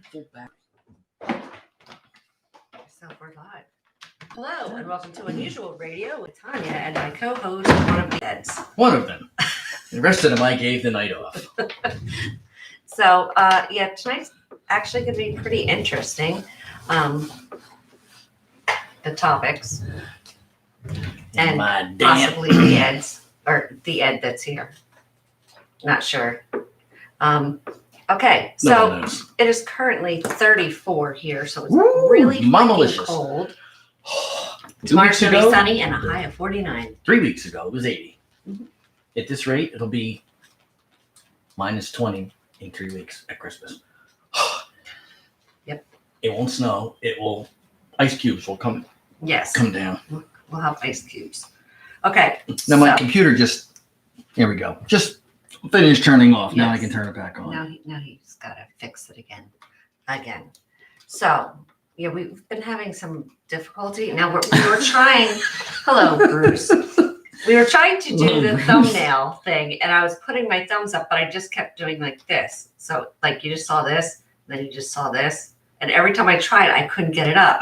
Full back. So we're live. Hello and welcome to Unusual Radio with Tanya and my co-host, one of the heads. One of them. The rest of them I gave the night off. So tonight's actually going to be pretty interesting. The topics and My damn. possibly the Eds or the Ed that's here. Not sure. Okay, No one so knows. it is currently 34 here, so it's Woo, really freaking Mama-licious. cold. 2 Tomorrow's weeks going to be ago, sunny and a high of 49. 3 weeks ago, it was 80. Mhm. At this rate, it'll be minus 20 in 3 weeks at Christmas. Yep. It won't snow. It will. Ice cubes will come Yes, down. we'll have ice cubes. Okay. Now my so- computer just. Here we go. Just finished turning off. Now I Yes. can turn it back on. Now he's got to fix it again. So, yeah, we've been having some difficulty. Now we were trying. Hello, Bruce. We were trying to do Hello, the Bruce. thumbnail thing, and I was putting my thumbs up, but I just kept doing like this. So, like, you just saw this, then you just saw this, and every time I tried, I couldn't get it up.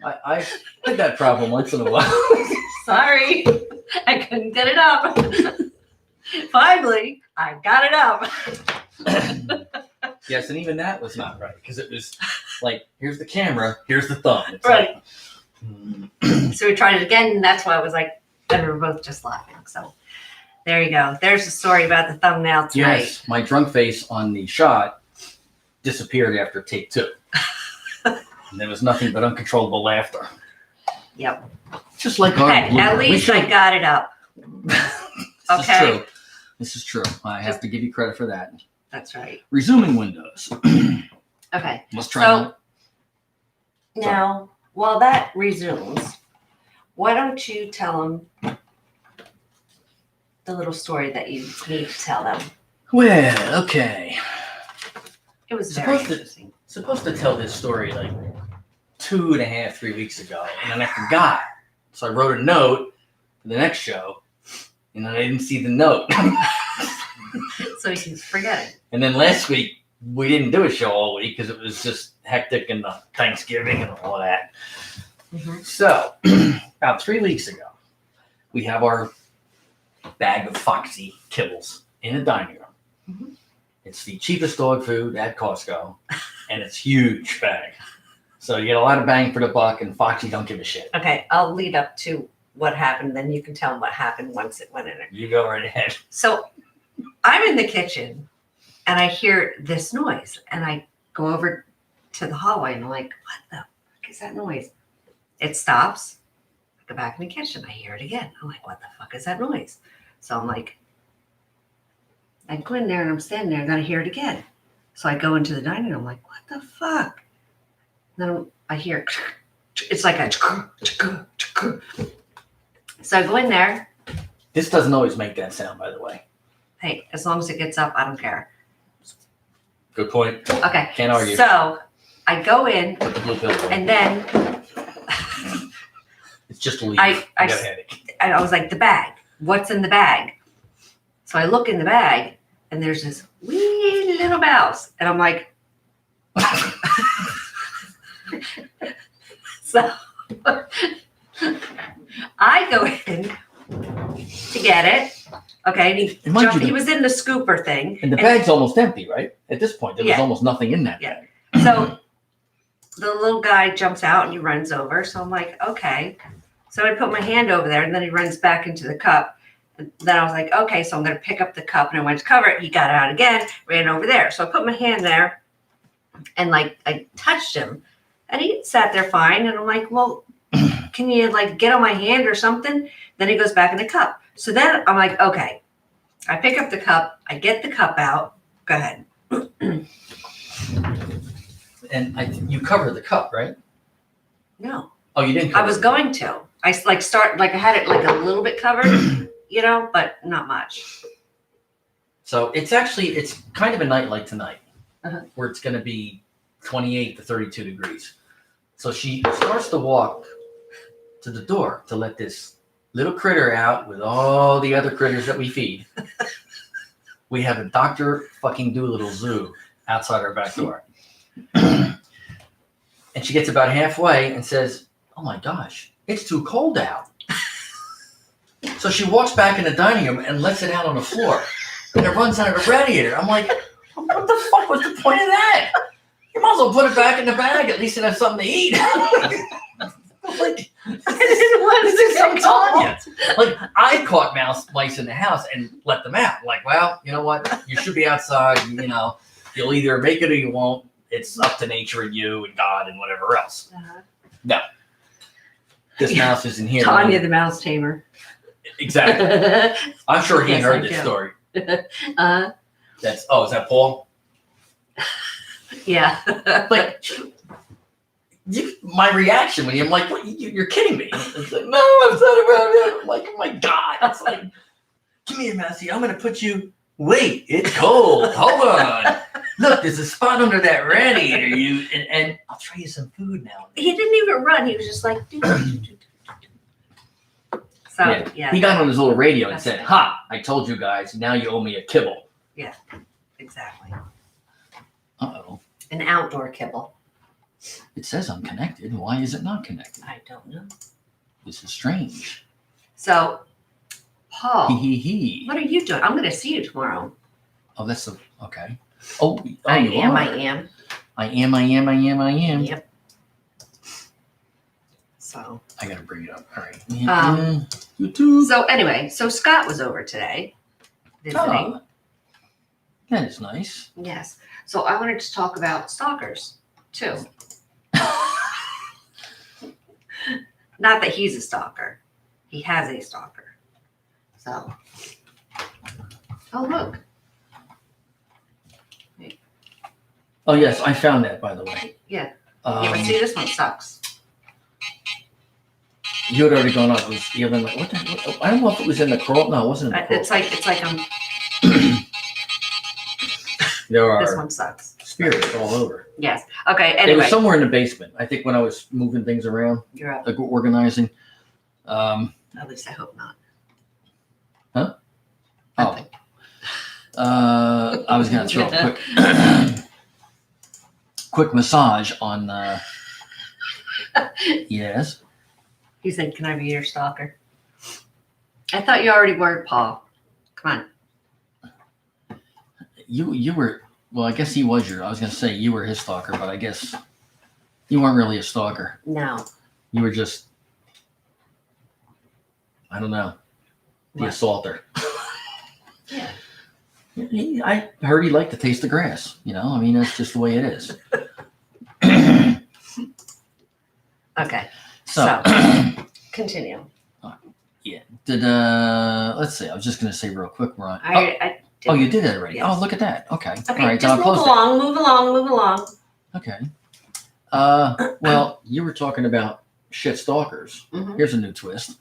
I had that problem once in a while. Sorry, I couldn't get it up. Finally, I got it up. Yes, and even that was not right because it was like, here's the camera, here's the thumb. It's Right. like, So we tried it again, and that's why I was like, and we were both just laughing. So there you go. There's the story about the thumbnail tonight. yes, my drunk face on the shot disappeared after take 2. And there was nothing but uncontrollable laughter. Yep. Just like our Hey, at blooper. We least should- I got it up. This Okay. is true. This is true. I have to give you credit for that. That's right. Resuming Windows. Okay. Let's try So that. now, while that resumes, why don't you tell them the little story that you need to tell them? Well, okay. It was very Supposed to- interesting. Supposed to tell this story like 2.5, 3 weeks ago, and then I forgot. So I wrote a note for the next show, and then I didn't see the note. So you can forget it. And then last week we didn't do a show all week because it was just hectic and Thanksgiving and all that. Mhm. So about 3 weeks ago, we have our bag of Foxy kibbles in the dining room. Mhm. It's the cheapest dog food at Costco, and it's huge bag. So you get a lot of bang for the buck, and Foxy don't give a shit. Okay, I'll lead up to what happened, then you can tell them what happened once it went in there. You go right ahead. So I'm in the kitchen and I hear this noise and I go over to the hallway and I'm like, what the fuck is that noise? It stops. I go back in the kitchen. I hear it again. I'm like, what the fuck is that noise? So I'm like, I go in there and I'm standing there and I hear it again. So I go into the dining room. I'm like, what the fuck? Then I hear, it's like a, so I go in there. This doesn't always make that sound, by the way. Hey, as long as it gets up, I don't care. Good point. Okay. Can't argue. So I go in Put the blue pill on. and then It's just a leaf. I got a headache. I was like, the bag. What's in the bag? So I look in the bag and there's this wee little mouse. And I'm like, so I go in to get it. Okay. And And mind you, he was in the scooper thing. And the bag's almost empty, right? At this point, there was Yeah. almost nothing in that Yeah. bag. So the little guy jumps out and he runs over. So I'm like, okay. So I put my hand over there and then he runs back into the cup. And then I was like, okay, so I'm going to pick up the cup and I went to cover it. He got out again, ran over there. So I put my hand there and like I touched him and he sat there fine. And I'm like, well, can you like get on my hand or something? Then he goes back in the cup. So then I'm like, okay, I pick up the cup. I get the cup out. Go ahead. And you covered the cup, right? No. Oh, you didn't I cover was it. going to. I I had it like a little bit covered, you know, but not much. So it's kind of a night like tonight, Uh-huh. where it's going to be 28 to 32 degrees. So she starts to walk to the door to let this little critter out with all the other critters that we feed. We have a Dr. fucking Doolittle zoo outside our back door. And she gets about halfway and says, "Oh my gosh, it's too cold out." So she walks back in the dining room and lets it out on the floor. And it runs out of the radiator. I'm like, what the fuck was the point of that? You might as well put it back in the bag. At least it has something to eat. Like, I didn't want this to is get some Like, I caught mice in the house and let them out. Like, well, you know what? You should be outside. You know, you'll either make it or you won't. It's up to nature and you and God and whatever else. No. This mouse isn't here. Tanya the mouse tamer. Exactly. I'm sure he Yes, heard I this do. story. Uh, Is that Paul? yeah. Like, my reaction when I'm like, what, you're kidding me. It's like, no, I'm not around it. I'm like, oh my God. It's like, come here, Mousy. I'm going to put you, wait, it's cold. Hold on. Look, there's a spot under that radiator. And I'll try you some food now. He didn't even run. He was just like, do, do, do, do, do. So, yeah. He got on his little radio and That's said, it. "Ha, I told you guys, now you owe me a kibble." Exactly. Uh-oh. An outdoor kibble. It says I'm connected. Why is it not connected? I don't know. This is strange. So, Paul, Hee. what are you doing? I'm going to see you tomorrow. Oh, that's okay. Oh, I you am. are. I am. I am. Yep. So, I gotta bring it up. All right. YouTube. so anyway, so Scott was over today visiting. Oh, that is nice. Yes. So I wanted to talk about stalkers too. Not that he's a stalker. He has a stalker. So. Oh, look. Oh yes, I found that, by the way. Yeah. Yeah, but see, this one sucks. You had already gone on. It was the other night. What? I don't know if it was in the crawl. No, it wasn't in the crawl. It's like There this are one sucks. spirits all over. Yes. Okay. It Anyway, was somewhere in the basement. I think when I was moving things around, you're up. like organizing. At least I hope not. Huh? Nothing. I was gonna throw a quick massage on. Yes. He said, "Can I be your stalker?" I thought you already were, Paul. Come on. You were, well, I guess he was I was going to say you were his stalker, but I guess you weren't really a stalker. No. You were just, I don't know, the What? assaulter. Yeah. I heard he liked to taste the grass. You know, I mean, that's just the way it is. Okay. So, Continue. yeah. Let's see, I was just going to say real quick, Ron. I Oh, you did that already. Yes. Oh, look at that. Okay. Okay, All right, just I'll move close that. along, move along, move along. Okay. Well, you were talking about shit stalkers. Mhm. Here's a new twist.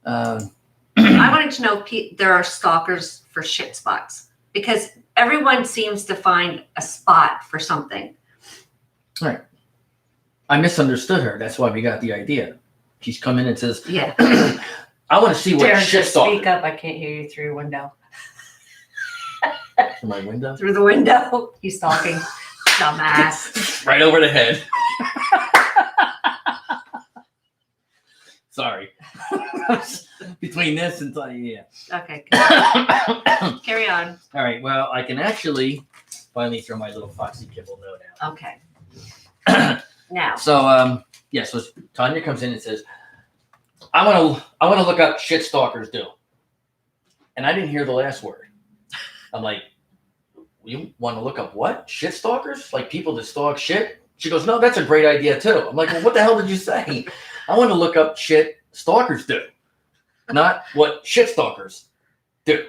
I wanted to know if there are stalkers for shit spots because everyone seems to find a spot for something. I misunderstood her. That's why we got the idea. She's come in and says, Yeah. I want to see what Darren, shit just speak stalker. up. I can't hear you through your window. From my window? Through the window. He's stalking. Dumbass. Right over the head. Sorry. Between this and yeah. Okay. All Carry on. right. Well, I can actually finally throw my little Foxy Kibble note out. Okay. Now. So so Tanya comes in and says, I want to look up shit stalkers do. And I didn't hear the last word. I'm like, you want to look up what? Shit stalkers? Like people that stalk shit? She goes, no, that's a great idea too. I'm like, well, what the hell did you say? I want to look up shit stalkers do, not what shit stalkers do.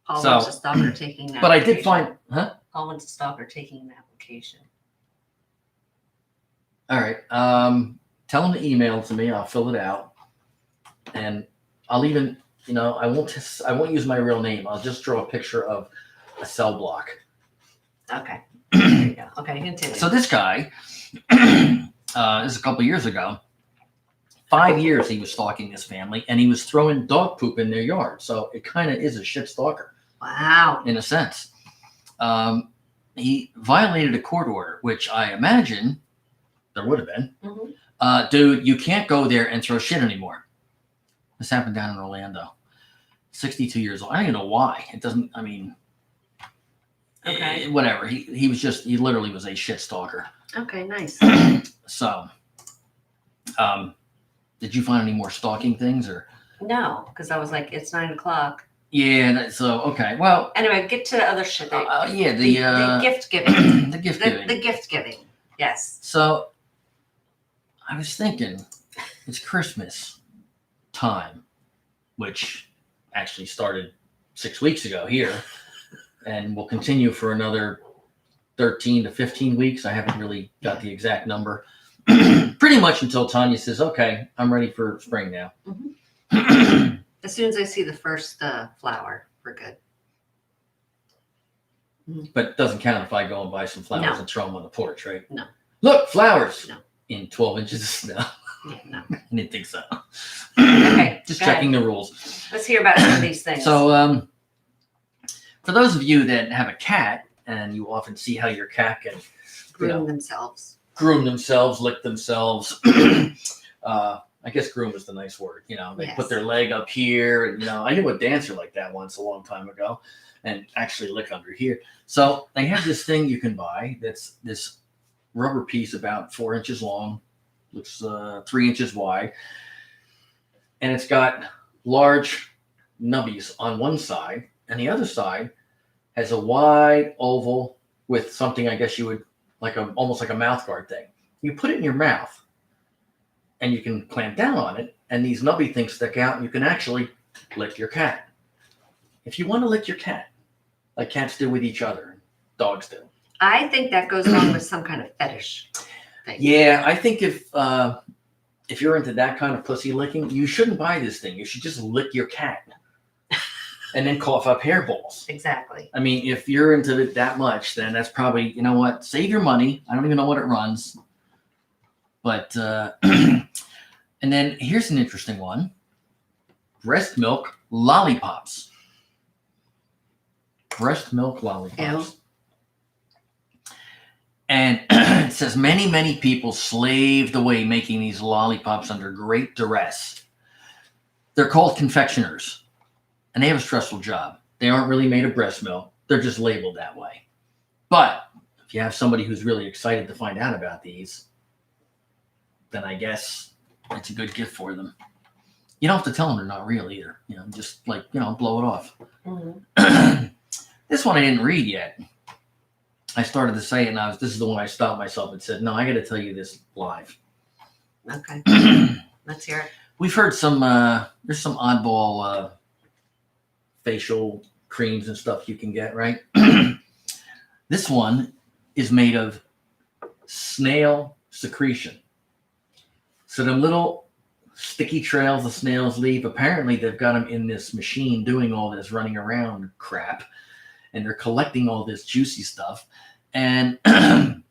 Paul So- wants to stop her taking an But I did application. find, huh? Paul wants to stop her taking an application. All right. Tell them to email to me. I'll fill it out, and I'll even, I won't use my real name. I'll just draw a picture of a cell block. Okay. There you go. Okay, continue. So this guy, this is a couple years ago. 5 years he was stalking this family, and he was throwing dog poop in their yard. So it kind of is a shit stalker Wow. in a sense. he violated a court order, which I imagine there would have been. Mhm. Dude, you can't go there and throw shit anymore. This happened down in Orlando. 62 years old. I don't even know why. It doesn't, I mean, Okay. whatever. He was just, he literally was a shit stalker. Okay, nice. So, did you find any more stalking things or? No, because I was like, it's 9:00. Yeah, so, okay. Well, Anyway, get to the other shit. yeah, The gift giving. the gift giving. The gift giving. Yes. So, I was thinking, it's Christmas time, which actually started 6 weeks ago here and will continue for another 13 to 15 weeks. I haven't really got the exact number. Pretty much until Tanya says, okay, I'm ready for spring now. As soon as I see the first flower, we're good. But it doesn't count if I go and buy some flowers No. and throw them on the porch, right? No. Look, flowers! No. In 12 inches of snow. Yeah, no. I didn't think so. Okay, Just go checking the rules. Let's hear about some of these things. So, for those of you that have a cat, and you often see how your cat can groom themselves. groom themselves, lick themselves. I guess groom is the nice word. You know, they Yes. put their leg up here. And, you know, I knew a dancer like that once a long time ago, and actually lick under here. So they have this thing you can buy that's this rubber piece about 4 inches long, looks 3 inches wide, and it's got large nubbies on one side, and the other side has a wide oval with something I guess you would like almost like a mouth guard thing. You put it in your mouth, and you can clamp down on it, and these nubby things stick out, and you can actually lick your cat. If you want to lick your cat, like cats do with each other, dogs do. I think that goes along with some kind of fetish thing. Yeah, I think if you're into that kind of pussy licking, you shouldn't buy this thing. You should just lick your cat and then cough up hairballs. Exactly. I mean, if you're into it that much, then that's probably, you know what, save your money. I don't even know what it runs. But, and then here's an interesting one. Breast milk lollipops. Breast milk lollipops. Ew. And it says many, many people slaved away making these lollipops under great duress. They're called confectioners, and they have a stressful job. They aren't really made of breast milk. They're just labeled that way. But if you have somebody who's really excited to find out about these, then I guess it's a good gift for them. You don't have to tell them they're not real either. You know, just like, you know, blow it off. Mhm. This one I didn't read yet. I started to say it, and this is the one I stopped myself and said, no, I got to tell you this live. Okay. Let's hear it. We've heard some, there's some oddball facial creams and stuff you can get, right? This one is made of snail secretion. So them little sticky trails the snails leave, apparently they've got them in this machine doing all this running around crap, and they're collecting all this juicy stuff, and then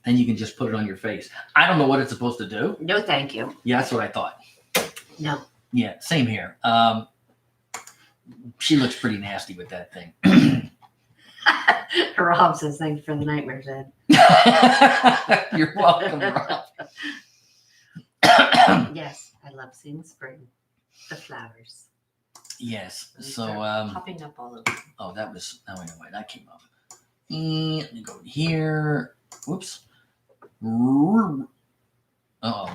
you can just put it on your face. I don't know what it's supposed to do. No, thank you. Yeah, that's what I thought. No. Yeah, same here. She looks pretty nasty with that thing. Rob says thanks for the nightmares, Ed. You're welcome, Rob. Yes, I love seeing spring. The flowers. Yes. They So, start popping up all over. oh, that was, oh, wait, that came up. Let me go here. Whoops. Oh,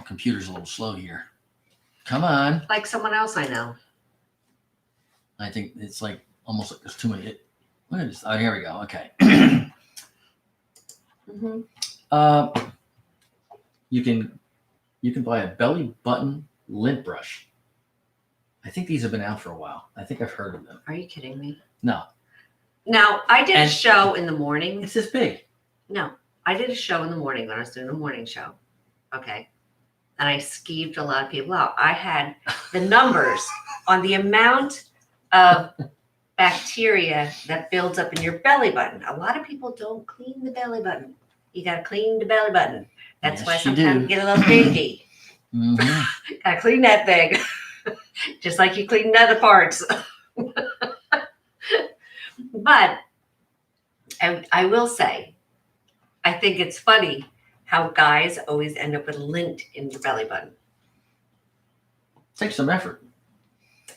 computer's a little slow here. Come on. Like someone else I know. I think it's like almost like there's too many. Look at this. Oh, here we go. Okay. Mm-hmm. You can buy a belly button lint brush. I think these have been out for a while. I think I've heard of them. Are you kidding me? No, Now, I did a And- show in the morning. it's this big. No, I did a show in the morning when I was doing the morning show. Okay. And I skeeved a lot of people out. I had the numbers on the amount of bacteria that builds up in your belly button. A lot of people don't clean the belly button. You got to clean the belly button. That's Yes, why you sometimes do. you get a little dingy. Mhm. Got to clean that thing. Just like you clean other parts. But And I will say, I think it's funny how guys always end up with lint in your belly button. Takes some effort.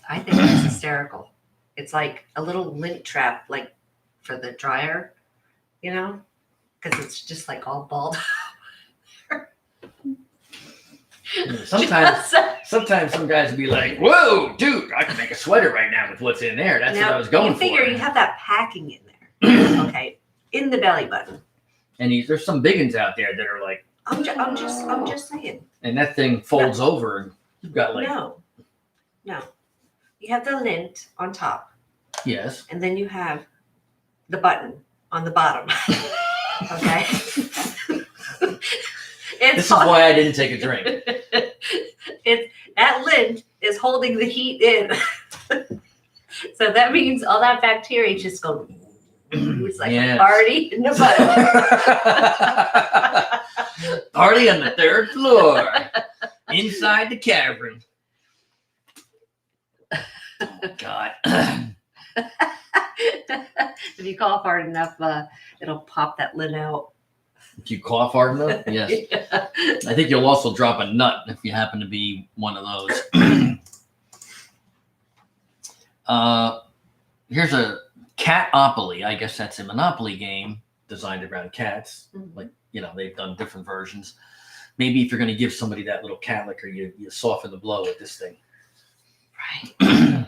I think it's hysterical. It's like a little lint trap, like for the dryer, you know, because it's just like all balled. Sometimes some guys would be like, "Whoa, dude, I can make a sweater right now with what's in there." That's what I was going you figure for. you have that packing in there, okay, in the belly button. And there's some big ones out there that are like, I'm just saying. and that thing folds over, and you've got like, No. You have the lint on top, yes. and then you have the button on the bottom. Okay. This is why I didn't take a drink. That lint is holding the heat in. So that means all that bacteria just go. It's like Yes. a party in the button. Party on the 3rd floor, inside the cavern. Oh God! If you cough hard enough, it'll pop that lint out. If you cough hard enough, yes. Yeah. I think you'll also drop a nut if you happen to be one of those. Here's a Catopoly. I guess that's a Monopoly game designed around cats. Mhm. Like, they've done different versions. Maybe if you're going to give somebody that little cat licker, you soften the blow with this thing. Right.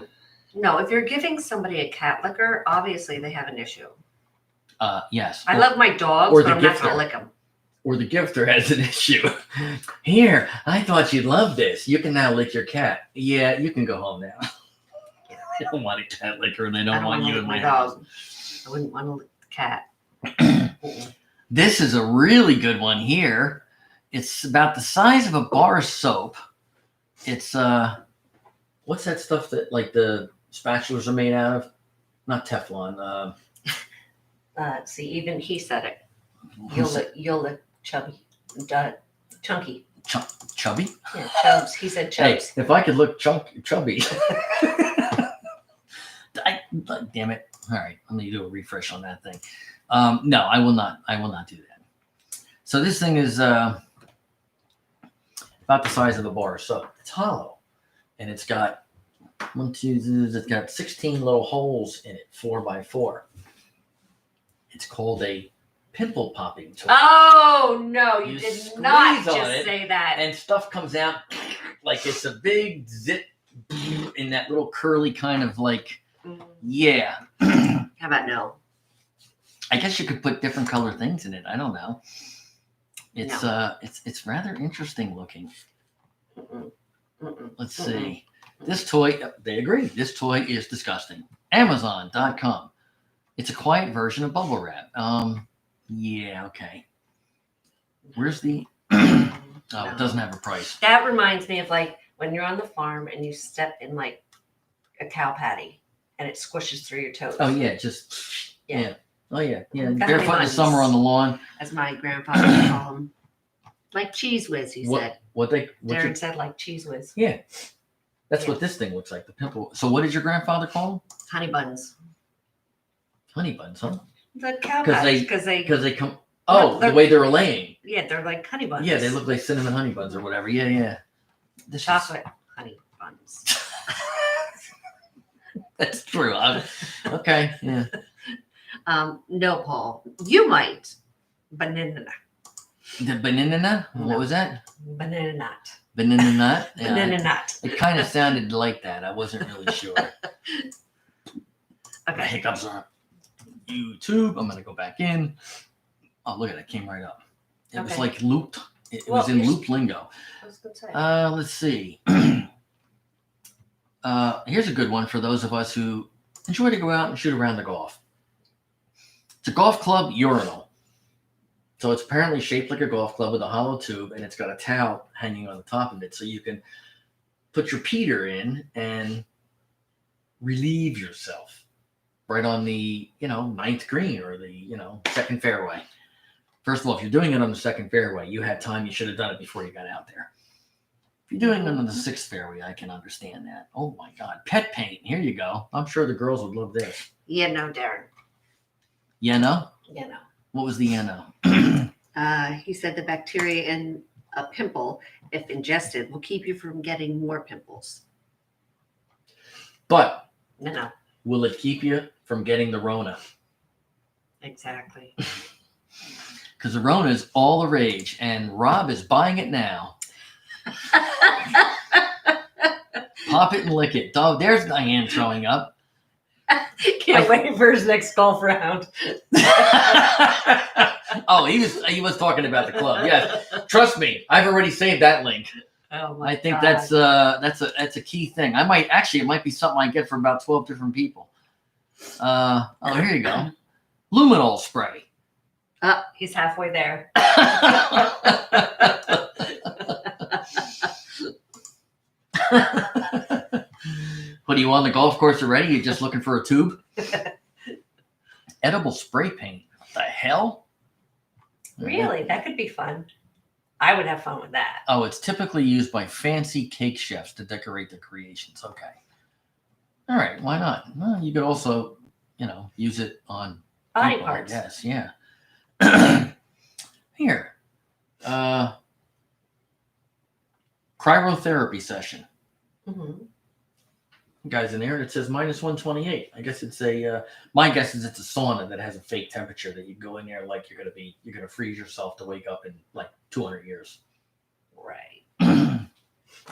No, if you're giving somebody a cat licker, obviously they have an issue. Yes. I love my dogs, or but the I'm not gifter. going to lick them. Or the gifter has an issue. Here, I thought you'd love this. You can now lick your cat. Yeah, you can go home now. I don't want a cat licker, and they don't want you in my house. dog. I wouldn't want to lick the cat. This is a really good one here. It's about the size of a bar of soap. It's what's that stuff that like the spatulas are made out of? Not Teflon. See, even he said it. who's You'll lick chubby, chunky. Chubby? Yeah, chubs. He said Hey, chubs. if I could look chubby. Damn it. All right, I'm going to do a refresh on that thing. No, I will not. I will not do that. So this thing is about the size of a bar. So it's hollow, and it's got it's got 16 little holes in it, 4x4. It's called a pimple popping toy. Oh no, you You did squeeze not on just it, say that. And stuff comes out like it's a big zip in that little curly kind of like, yeah. How about no? I guess you could put different color things in it. I don't know. It's rather interesting looking. Mm-mm. Let's see. This toy, they agree. This toy is disgusting. Amazon.com. It's a quiet version of bubble wrap. Yeah, okay. Where's the oh, it doesn't have a price. That reminds me of like when you're on the farm and you step in like a cow patty and it squishes through your toes. Oh yeah, just yeah. Oh yeah. Yeah. Got Barefoot in the buns. summer on the lawn. As my grandfather would call them. Like cheese whiz, he said. Darren said like cheese whiz. Yeah. That's Yeah. what this thing looks like, the pimple. So what did your grandfather call them? Honey buns. Honey buns, huh? The cow 'Cause patties, because they Because they come No, oh, the they're- way they're laying. yeah, they're like honey buns. Yeah, they look like cinnamon honey buns or whatever. Yeah, yeah. This is- chocolate honey buns. that's true. Okay, yeah. No, Paul. You might. Banana. The banana? No. What was that? Banana nut. Banana nut? Yeah, Banana nut. it kind of sounded like that. I wasn't really sure. The Okay. hiccups are YouTube. I'm gonna go back in. Oh, look at it. It came right up. It was Okay. like looped. It Well, was in you're- loop lingo. I was gonna say. Let's see. Here's a good one for those of us who enjoy to go out and shoot around the golf. It's a golf club urinal. So it's apparently shaped like a golf club with a hollow tube, and it's got a towel hanging on the top of it, so you can put your peter in and relieve yourself right on the ninth green or the second fairway. First of all, if you're doing it on the second fairway, you had time. You should have done it before you got out there. If you're doing it on the sixth fairway, I can understand that. Oh my God, pet paint. Here you go. I'm sure the girls would love this. Yeah, no, Darren. Yeah, no? You know. What was the NO? He said the bacteria in a pimple, if ingested, will keep you from getting more pimples. But No. will it keep you from getting the Rona? Exactly. Because the Rona is all the rage, and Rob is buying it now. Pop it and lick it. Dog, there's Diane showing up. Can't wait for his next golf round. Oh, he was talking about the club. Yes, trust me, I've already saved that link. Oh my I think God. that's a key thing. It might be something I get from about 12 different people. Here you go. Luminol spray. He's halfway there. What, are you on the golf course already? You're just looking for a tube? Edible spray paint. What the hell? Really? That could be fun. I would have fun with that. Oh, it's typically used by fancy cake chefs to decorate their creations. Okay. All right. Why not? Well, you could also, use it on Body people, I parts. guess. Yeah. Here. Cryotherapy session. Mm-hmm. Guys in there, and it says -128. I guess it's my guess is it's a sauna that has a fake temperature that you go in there like you're gonna freeze yourself to wake up in like 200 years. Right.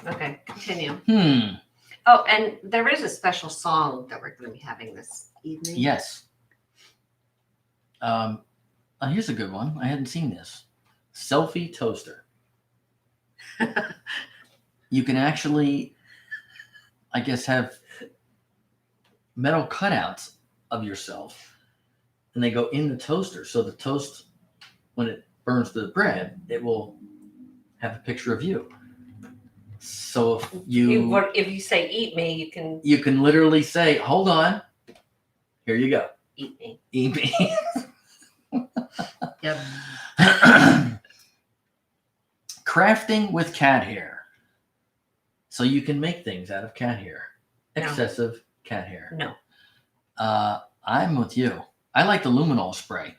Okay, continue. Hmm. Oh, and there is a special song that we're going to be having this evening. Yes. Here's a good one. I hadn't seen this. Selfie toaster. You can actually, I guess, have metal cutouts of yourself, and they go in the toaster. So the toast, when it burns the bread, it will have a picture of you. So if if you say "eat me," you can literally say, "Hold on, here you go, eat me." eat me." Yep. Crafting with cat hair. So you can make things out of cat hair. No. Excessive cat hair. No. I'm with you. I like the luminol spray.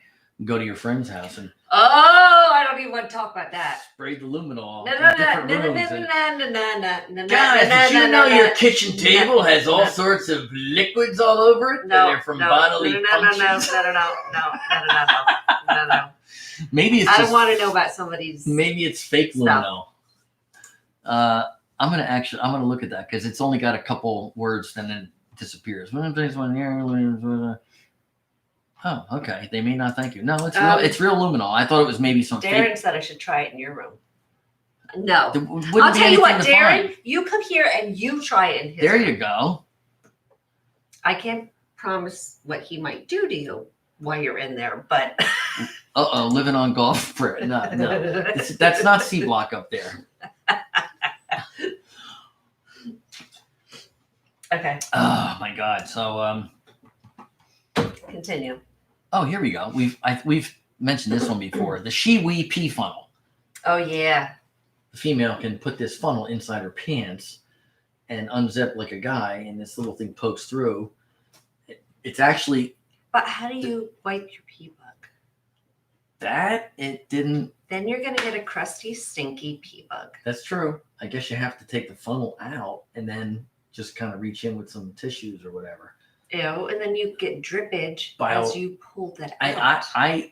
Go to your friend's house and I don't even want to talk about that. spray the luminol No, in no, no, different no, no, rooms. no, and- no, no, no, no, Guys, no, did you no, know no, your no. kitchen table has all no. sorts of liquids all over it that are from bodily functions? No. Maybe it's I just don't want to know about somebody's. maybe it's fake Stuff. luminol. I'm gonna look at that because it's only got a couple words and then it disappears. Oh, okay. They may not thank you. No, it's real. It's real luminol. I thought it was maybe some Darren fake. said I should try it in your room. No. There wouldn't I'll be tell you what, anything to Darren, find. you come here and you try it in his There room. you go. I can't promise what he might do to you while you're in there, but Living on golf. No. That's not C block up there. Okay, Oh my God. So continue. oh, here we go. We've mentioned this one before. The She-Wee pee funnel. Oh yeah. The female can put this funnel inside her pants and unzip like a guy, and this little thing pokes through. It's actually But how do you wipe your pee bug? that it didn't. Then you're gonna get a crusty, stinky pee bug. That's true. I guess you have to take the funnel out and then just kind of reach in with some tissues or whatever. Ew, and then you get drippage Bio- as you pull that out. I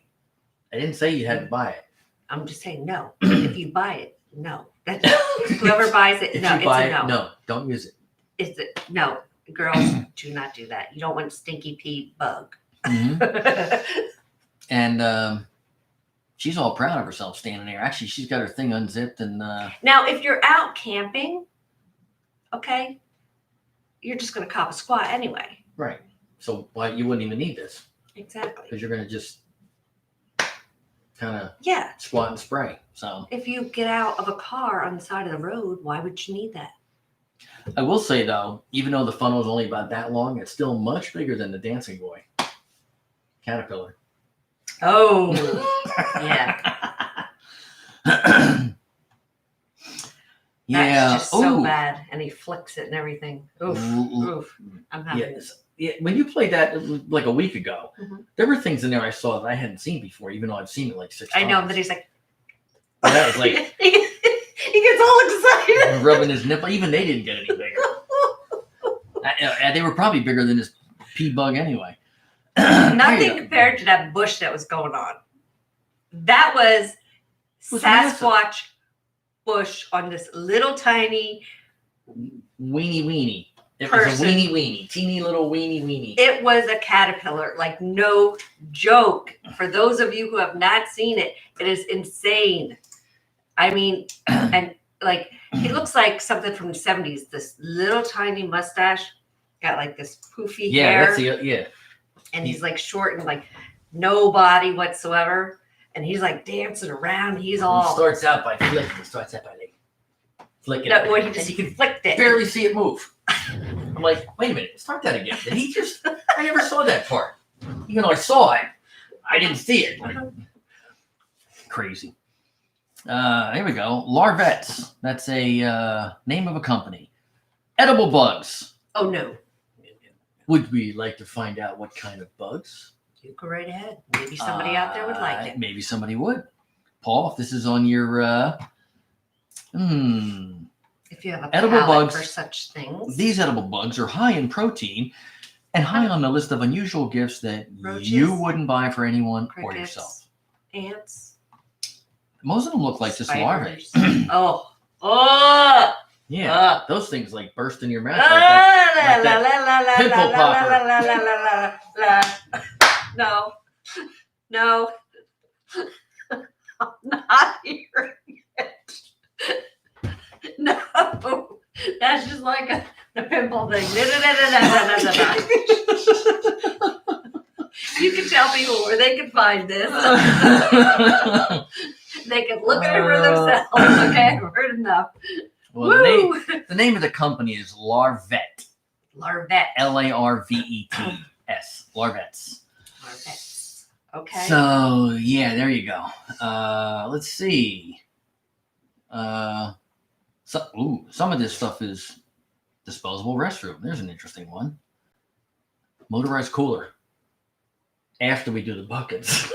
didn't say you had to buy it. I'm just saying no. If you buy it, no. That's whoever buys it, If no, you buy it's a it, no. no, don't use it. It's a no. Girls do not do that. You don't want stinky pee bug. Mhm. And she's all proud of herself standing there. Actually, she's got her thing unzipped and Now, if you're out camping, okay, you're just gonna cop a squat anyway. right. So why you wouldn't even need this Exactly. because you're gonna just kind of Yeah. squat and spray. So If you get out of a car on the side of the road, why would you need that? I will say though, even though the funnel is only about that long, it's still much bigger than the Dancing Boy Caterpillar. Oh, yeah. Yeah. That's just so Ooh. bad. And he flicks it and everything. Oof. L- Oof. I'm having Yes. when you played that like a week ago, Mhm. there were things in there I saw that I hadn't seen before, even though I've seen it like 6 I times. know, but he's like, But that was like he gets all excited. rubbing his nipple. Even they didn't get any bigger. They were probably bigger than his pea bug anyway. Nothing compared to that bush that was going on. That was was Sasquatch bush on this little tiny. Weenie. It Person. was a weenie. Teeny little weenie. It was a caterpillar, like no joke. For those of you who have not seen it, it is insane. I mean, and like he looks like something from the 70s. This little tiny mustache, got like this poofy hair. And he's like short and like no body whatsoever. And he's like dancing around. He's all. He starts out by flicking. He starts out by like flicking. No, well, he can flick it. Barely see it move. I'm like, wait a minute, start that again. Did he just? I never saw that part. Even though I saw it, I didn't see it. Crazy. Here we go. Larvettes. That's a name of a company. Edible bugs. Oh no. Would we like to find out what kind of bugs? You go right ahead. Maybe somebody out there would like it. Maybe somebody would. Paul, if this is on your If you have a edible palate bugs for such things. These edible bugs are high in protein and high on the list of unusual gifts that Roaches, you wouldn't buy for anyone or crickets, yourself. Ants. Most of them look like just larvae. Spiders. Oh. Yeah, those things like burst in your mouth. Pimple popper. No. I'm not hearing it. No. That's just like a pimple thing. You can tell people where they can find this. They can look at it for themselves. Okay, I've heard enough. Well, the name of the company is Larvet. Larvet. Larvets. Larvets. Larvets. Okay. So yeah, there you go. Let's see. Some of this stuff is disposable restroom. There's an interesting one. Motorized cooler. After we do the buckets.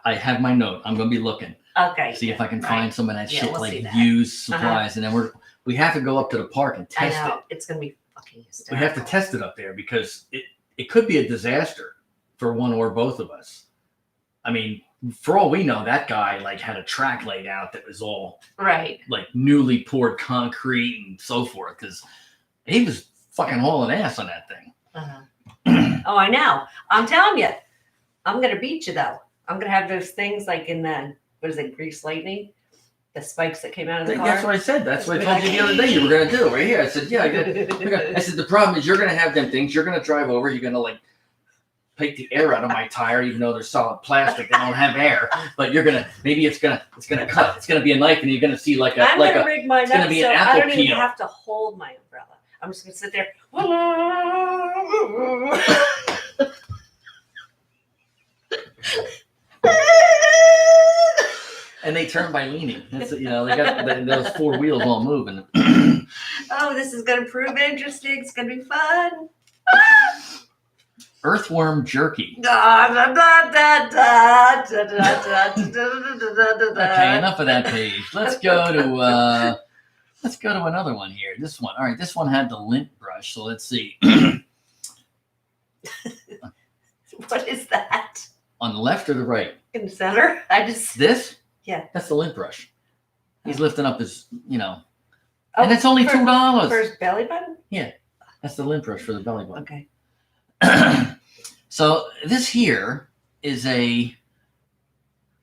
I have my note. I'm going to be looking. Okay. See if I can find some of that shit, we'll like see that. used supplies, and then we have to go up to the park and I test know. it. It's going to be fucking We hysterical. have to test it up there because it could be a disaster for one or both of us. I mean, for all we know, that guy like had a track laid out that was all Right. like newly poured concrete and so forth because he was fucking hauling ass on that thing. Oh, I know. I'm telling you. I'm going to beat you, though. I'm going to have those things like in the, what is it, Grease Lightning? The spikes that came out of the car. That's what I said. That's what I told you the other day you were going to do right here. I said, yeah. I said, the problem is you're going to have them things. You're going to drive over. You're going to like take the air out of my tire, even though they're solid plastic. They don't have air. But you're going to, maybe it's going to cut. It's going to be a knife and you're going to see like a, I'm going to rig mine it's gonna up be so an I apple don't even peel. have to hold my umbrella. I'm just going to sit there. And they turn by leaning. It's, they got those four wheels all moving. Oh, this is going to prove interesting. It's going to be fun. Earthworm jerky. Okay, Okay, enough of that page. Let's go to another one here. This one. All right, this one had the lint brush. So let's see. What is that? On the left or the right? In the center? This? Yeah. That's the lint brush. He's lifting up his, Oh, and it's only $2. for his belly button? That's the lint brush for the belly button. Okay. So this here is there's a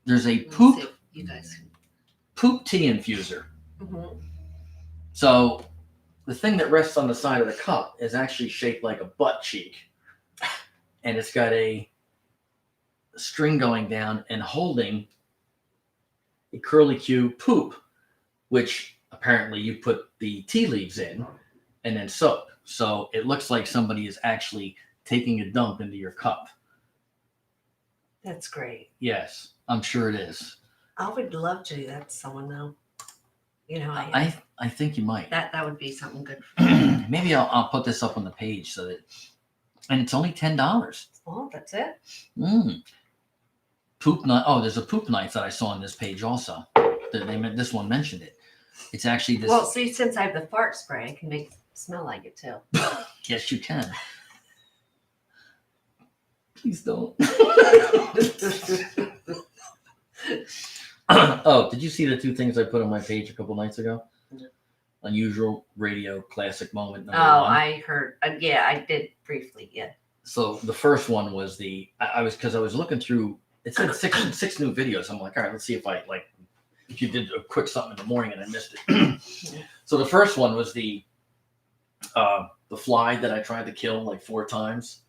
Let's see. poop You guys. tea infuser. Mm-hmm. So the thing that rests on the side of the cup is actually shaped like a butt cheek. And it's got a string going down and holding a curly Q poop, which apparently you put the tea leaves in and then soak. So it looks like somebody is actually taking a dump into your cup. That's great. Yes, I'm sure it is. I would love to do that to someone, though. I I think you might. That would be something good. Maybe I'll put this up on the page so that, and it's only $10. Oh, that's it. Poop knife. Oh, there's a poop knife that I saw on this page also. This one mentioned it. It's actually this. Well, see, since I have the fart spray, I can make it smell like it too. Yes, you can. Please don't. Oh, did you see the 2 things I put on my page a couple nights ago? No. Unusual radio classic moment number Oh, 1. I heard. Yeah, I did briefly. Yeah. So the first one was I was looking through. It said six new videos. I'm like, all right, let's see if you did a quick something in the morning and I missed it. So the first one was the fly that I tried to kill like 4 times.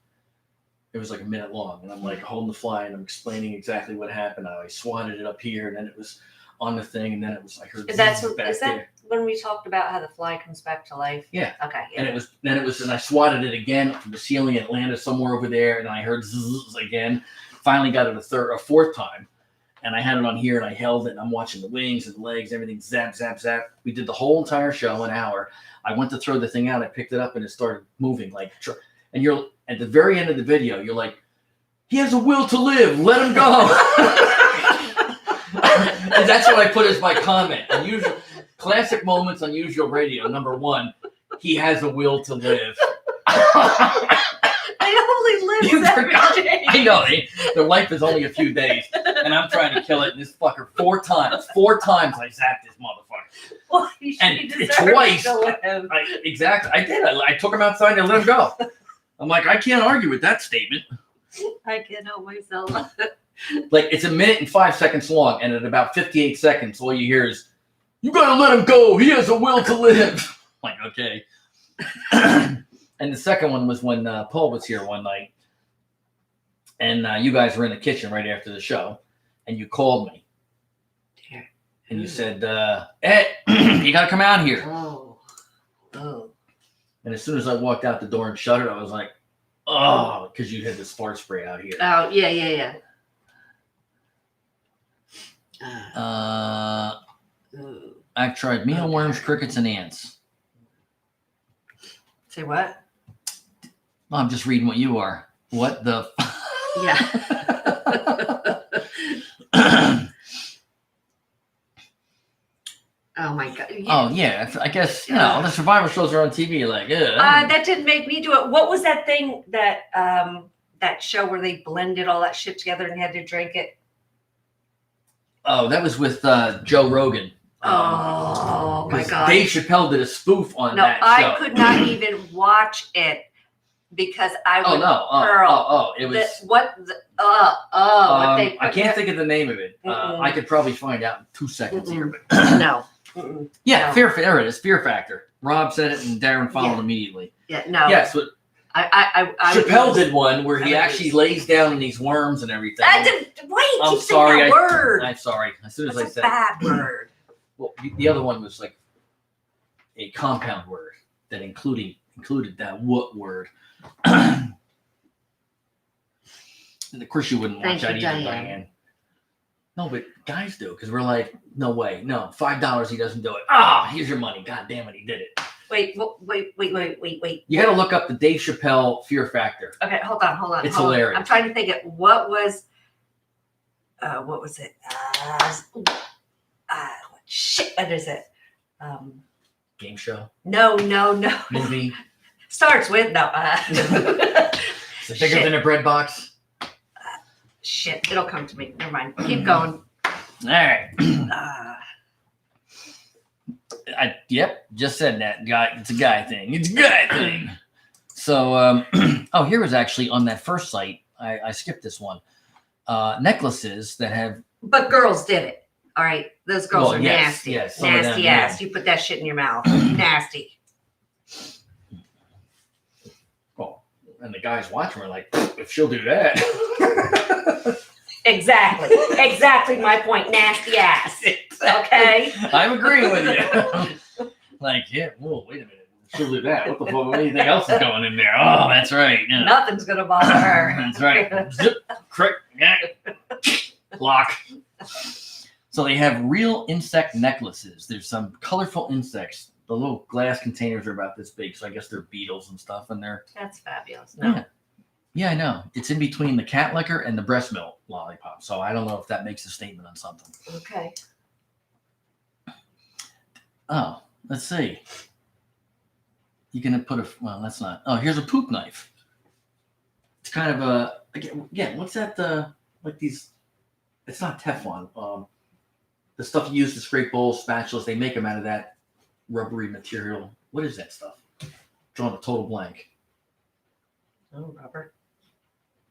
It was like a minute long, and I'm like holding the fly and I'm explaining exactly what happened. I swatted it up here, and then it was on the thing, and then it was I heard. Is back that there. when we talked about how the fly comes back to life? Yeah. Okay. Yeah. And I swatted it again from the ceiling. It landed somewhere over there, and I heard zzz again. Finally got it a 4th time, and I had it on here, and I held it, and I'm watching the wings and the legs, everything zap, zap, zap. We did the whole entire show, an hour. I went to throw the thing out. I picked it up, and it started moving and you're at the very end of the video. You're like, he has a will to live. Let him go. And that's what I put as my comment. Unusual classic moments, unusual radio. Number 1, he has a will to live. They only live every day. I know. Their life is only a few days, and I'm trying to kill it. And this fucker 4 times. 4 times I zapped this motherfucker. Well, And he twice. to live. Exactly. I did. I took him outside and let him go. I'm like, I can't argue with that statement. I can't help myself. Like, it's 1 minute and 5 seconds long, and at about 58 seconds, all you hear is, "You gotta let him go. He has a will to live." I'm like, okay. And the second one was when Paul was here one night, and you guys were in the kitchen right after the show, and you called me, and you said, "Ed, you gotta come out here." Oh. And as soon as I walked out the door and shut it, I was like, oh, because you had the fart spray out here. Oh, yeah. I've tried mealworms, crickets, and ants. Say what? Well, I'm just reading what you are. What the? Yeah. Oh my God. Oh yeah, I guess the Survivor shows are on TV. Like, that didn't make me do it. What was that thing that show where they blended all that shit together and had to drink it? Oh, that was with Joe Rogan. Oh my God. Dave Chappelle did a spoof on No, that show. I could not even watch it because I would it was. what they I can't think of the name of it. I could probably find out in 2 seconds here. But no. Yeah, No. there it is. Fear Factor. Rob said it, and Darren followed immediately. Yeah, no. Yes, but I Chappelle did one where he I actually lays down in these worms and everything. Wait, I'm keep sorry. saying that word. I'm sorry. As soon as That's I a said bad word. well, the other one was like a compound word that included that what word. And of course, you wouldn't watch that Thank you, either, Diane. Diane. No, but guys do, because we're like, no way, no, $5 he doesn't do it. Ah, here's your money. God damn it, he did it. Wait. You got to look up the Dave Chappelle Fear Factor. Okay, hold on. It's hilarious. I'm trying to think of what was it? Shit, what is it? Game show, No. movie. Starts with no. Is it bigger than a bread box? Shit, it'll come to me. Never mind. Keep going. All right. Yep, just said that. Guy, it's a guy thing. It's a guy thing. So, here was actually on that first site. I skipped this one. Necklaces that have. But girls did it. All right, those girls Well, are yes, nasty. yes, some of Nasty them, ass. yeah. You put that shit in your mouth. Nasty. Well, and the guys watching were like, if she'll do that. Exactly my point. Nasty ass. Okay. I'm agreeing with you. Like, yeah, whoa, wait a minute. She'll do that. What the fuck? Anything else is going in there? Oh, that's right. Yeah. Nothing's gonna bother her. That's right. Zip, crick, yeah. Lock. So they have real insect necklaces. There's some colorful insects. the little glass containers are about this big, so I guess they're beetles and stuff, and they're That's fabulous. No. yeah, I know. It's in between the cat liquor and the breast milk lollipop, so I don't know if that makes a statement on something. Okay. Oh, let's see. You can put well, that's not. Oh, here's a poop knife. It's kind of a again. What's that? Like these. It's not Teflon. The stuff you use to scrape bowls, spatulas. They make them out of that rubbery material. What is that stuff? Drawing a total blank. Oh, rubber.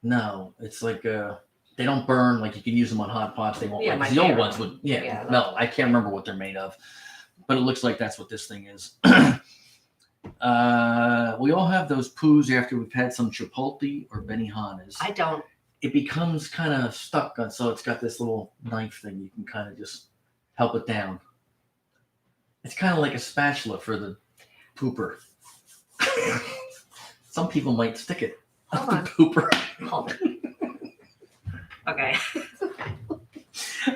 No, it's like they don't burn. Like you can use them on hot pots. They won't. Yeah, like, my the old favorite ones would. Yeah. Yeah, No, I can't remember what they're made of, but it looks like that's what this thing is. We all have those poos after we've had some Chipotle or Benihana's. I don't. It becomes kind of stuck on, so it's got this little knife thing. You can kind of just help it down. It's kind of like a spatula for the pooper. Some people might stick it up Hold the pooper. Hold it. Okay.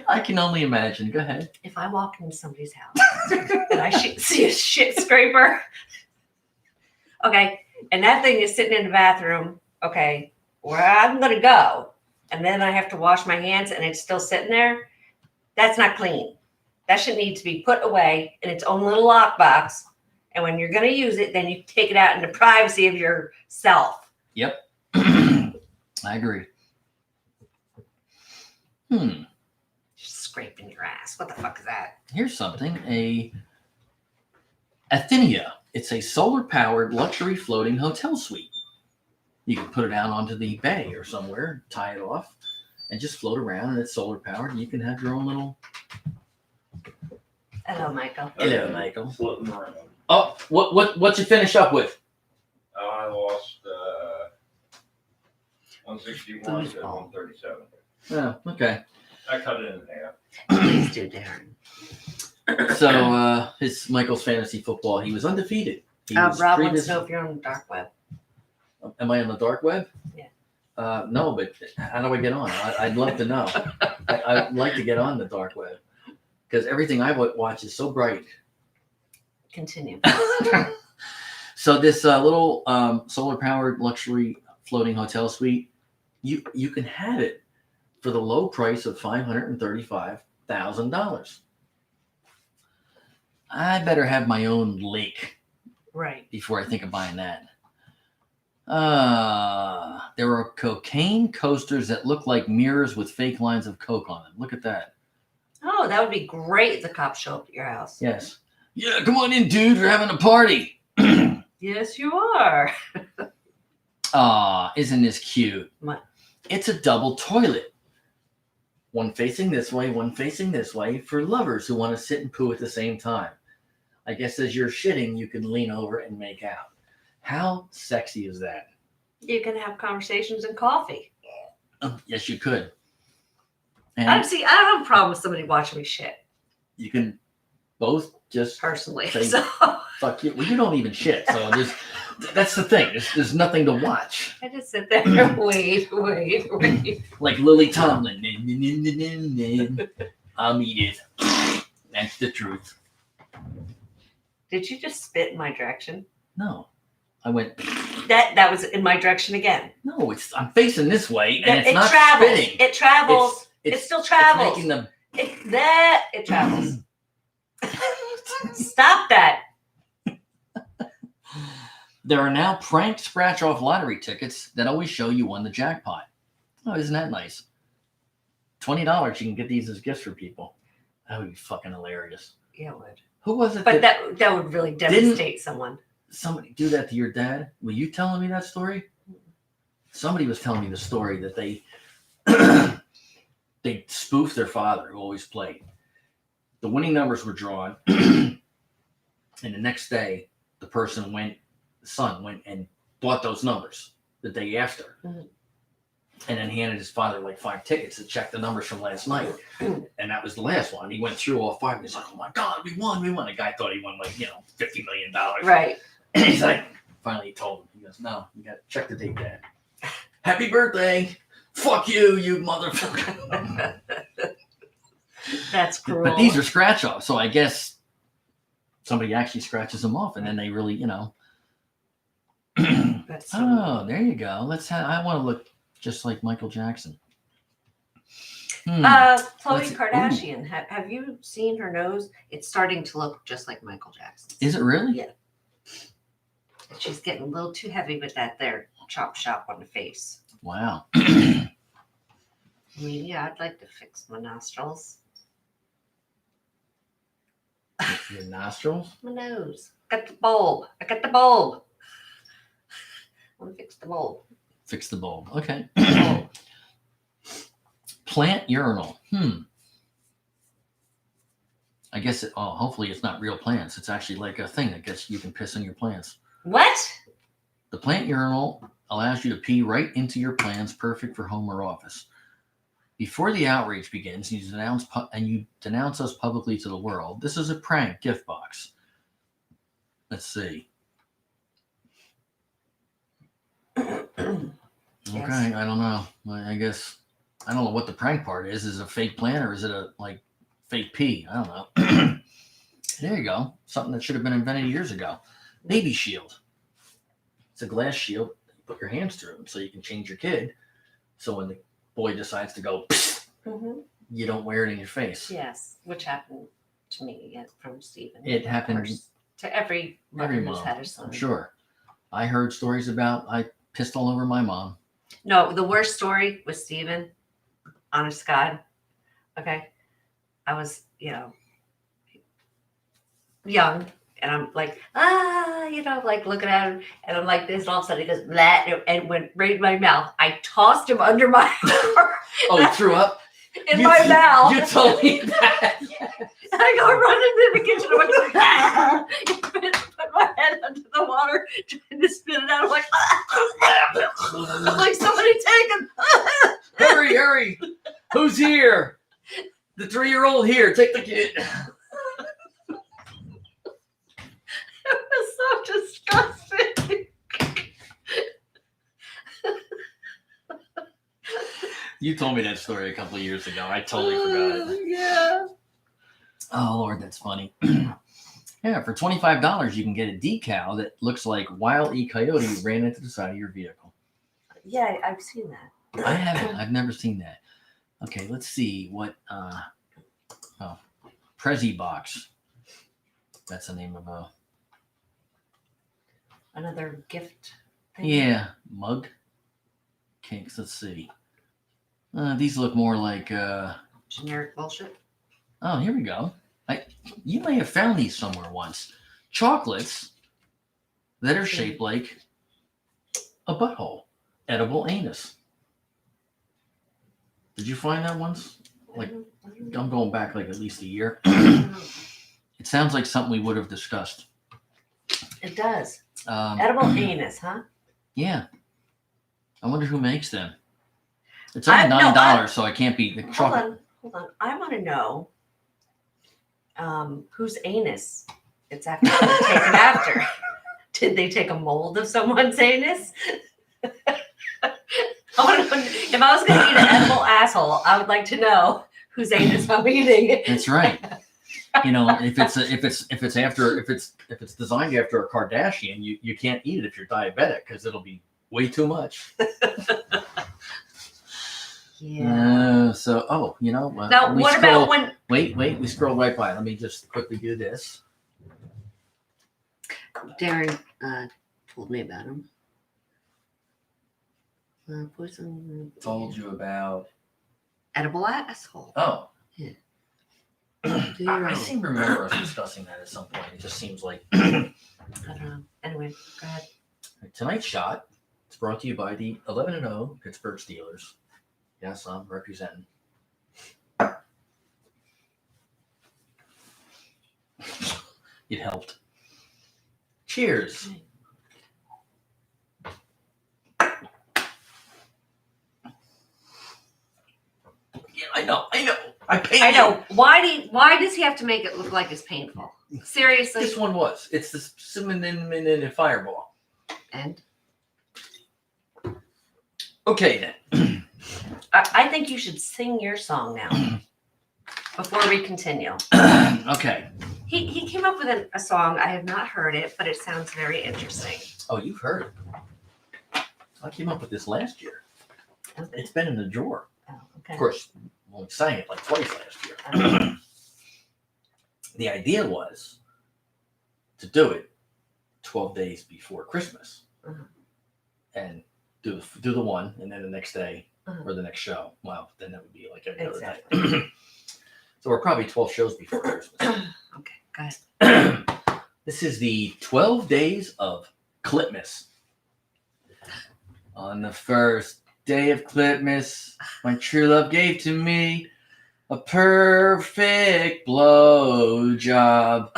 I can only imagine. Go ahead. If I walk into somebody's house and I see a shit scraper, okay, and that thing is sitting in the bathroom, okay, where I'm gonna go, and then I have to wash my hands and it's still sitting there, that's not clean. That should need to be put away in its own little lockbox. And when you're gonna use it, then you take it out in the privacy of yourself. Yep. I agree. Just scraping your ass. What the fuck is that? Here's something. A Athenia. It's a solar-powered luxury floating hotel suite. You can put it out onto the bay or somewhere, tie it off, and just float around. And it's solar-powered. And you can have your own little. Hello, Michael. Hello, Michael. Floating around. Oh, what you finish up with? I lost 161 to Foosball. 137. Oh, okay. I cut it in half. Please do, Darren. So his Michael's fantasy football. He was undefeated. He was Rob wants previous- to know if you're on the dark web. Am I on the dark web? Yeah. No, but how do I get on? I'd love to know. I'd like to get on the dark web because everything I watch is so bright. Continue. So this little solar-powered luxury floating hotel suite, you can have it for the low price of $535,000. I better have my own lake Right. before I think of buying that. There are cocaine coasters that look like mirrors with fake lines of coke on them. Look at that. Oh, that would be great if the cops show up at your house. Yes. Yeah, come on in, dude. We're having a party. Yes, you are. Isn't this cute? What? It's a double toilet. One facing this way, one facing this way for lovers who want to sit and poo at the same time. I guess as you're shitting, you can lean over and make out. How sexy is that? You can have conversations and coffee. Oh, yes, you could. I And don't have a problem with somebody watching me shit you can both just personally. Thank- So fuck you. Well, you don't even shit, so that's the thing. There's nothing to watch. I just sit there and wait. Like Lily Tomlin. I'll eat it. That's the truth. Did you just spit in my direction? No, I went. That was in my direction again. No, I'm facing this way, and it's it not travels. spitting. It travels. It still travels. It's making them. It travels. Stop that. There are now prank scratch-off lottery tickets that always show you won the jackpot. Oh, isn't that nice? $20, you can get these as gifts for people. That would be fucking hilarious. Yeah, it would. Who was it? But that would really devastate someone. Somebody do that to your dad? Were you telling me that story? Somebody was telling me the story that they they spoofed their father who always played. The winning numbers were drawn, and the next day the son went and bought those numbers the day after. Mhm. And then handed his father like 5 tickets to check the numbers from last night. And that was the last one. He went through all 5 and he's like, oh my God, we won. The guy thought he won like, $50 million. Right. And he's like, finally he told him. He goes, no, you got to check the date, Dad. Happy birthday. Fuck you, you motherfucker. That's cruel. But these are scratch offs. So I guess somebody actually scratches them off, and then they really, That's so Oh, there you go. I want to look just like Michael Jackson. Khloe Let's see. Kardashian. Have you seen her nose? It's starting to look just like Michael Jackson. Is it really? Yeah. She's getting a little too heavy with that there chop shop on the face. Wow. I mean, yeah, I'd like to fix my nostrils. Your nostrils? My nose. Got the bulb. I got the bulb. I want to fix the bulb. Fix the bulb. Okay. Plant urinal. I guess hopefully it's not real plants. It's actually like a thing that gets you can piss in your plants. What? The plant urinal allows you to pee right into your plants, perfect for home or office. Before the outrage begins, you denounce us publicly to the world. This is a prank gift box. Let's see. Okay, I don't know. I guess I don't know what the prank part is. Is it a fake plant or is it a fake pee? I don't know. There you go. Something that should have been invented years ago. Baby shield. It's a glass shield. You put your hands through so you can change your kid. So when the boy decides to go, you don't wear it in your face. Yes, which happened to me from Stephen. It happened to every mother who's mom. had a son. I'm sure. I heard stories about I pissed all over my mom. No, the worst story was Stephen. Honest to God. Okay. I was, young, and I'm like, looking at him, and I'm like this, and all of a sudden he goes, blah, and went right in my mouth. I tossed him under my Oh, you threw up? my mouth. You told me that. And I go running into the kitchen. I went, put my head under the water, trying to spit it out. I'm like somebody take him. Hurry. Who's here? The 3-year-old here. Take the kid. It was so disgusting. You told me that story a couple of years ago. I totally forgot it. Yeah. Oh, Lord, that's funny. Yeah, for $25, you can get a decal that looks like Wile E. Coyote ran into the side of your vehicle. Yeah, I've seen that. I haven't. I've never seen that. Okay, let's see what. Prezi Box. That's the name of a. Another gift thing. Yeah, mug. Cakes. Let's see. These look more like. Generic bullshit. Oh, here we go. You may have found these somewhere once. Chocolates that are shaped like a butthole. Edible anus. Did you find that once? I'm going back at least a year. It sounds like something we would have discussed. It does. Edible anus, huh? Yeah. I wonder who makes them. It's only $9, so I can't be the chocolate. Hold on. I want to know whose anus it's actually taken after. Did they take a mold of someone's anus? I want to know, if I was going to eat an edible asshole, I would like to know whose anus I'm eating. That's right. If it's designed after a Kardashian, you can't eat it if you're diabetic because it'll be way too much. Yeah. Now what about when? Wait, we scrolled right by. Let me just quickly do this. Darren told me about him. Poison. Told you about. Edible asshole. Oh. Yeah. I seem to remember us discussing that at some point. It just seems like. I don't know. Anyway, go ahead. Tonight's shot is brought to you by the 11-0 Pittsburgh Steelers. Yes, I'm representing. It helped. Cheers. Yeah, I know. I know. Why does he have to make it look like it's painful? Seriously. This one was. It's the cinnamon fireball. And? Okay, then. I think you should sing your song now before we continue. Okay. He came up with a song. I have not heard it, but it sounds very interesting. Oh, you've heard it. I came up with this last year. It's been in the drawer. Oh, okay. Of course, we only sang it like twice last year. The idea was to do it 12 days before Christmas, and do the one, and then the next day or the next show. Well, then that would be like every other Exactly. night. So we're probably 12 shows before Christmas. Okay, go ahead. This is the 12 days of Clipmas. On the first day of Clipmas, my true love gave to me a perfect blowjob.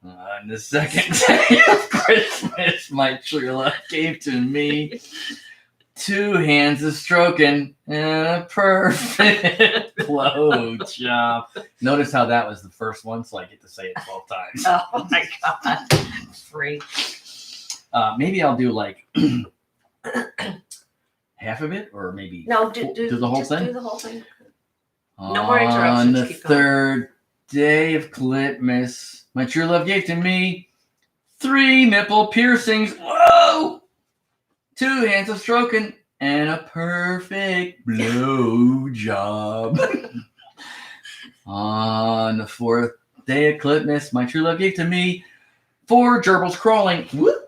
On the second day of Christmas, my true love gave to me 2 hands of stroking and a perfect blowjob. Notice how that was the first one, so I get to say it 12 times. Oh my god, freak. Maybe I'll do like half of it, or maybe No, do the whole just thing. Do the whole thing. No more interruptions, On the keep going. third day of Clipmas, my true love gave to me 3 nipple piercings. Whoa! 2 hands of stroking and a perfect blow job. On the 4th day of Clipmas, my true love gave to me 4 gerbils crawling. Whoop!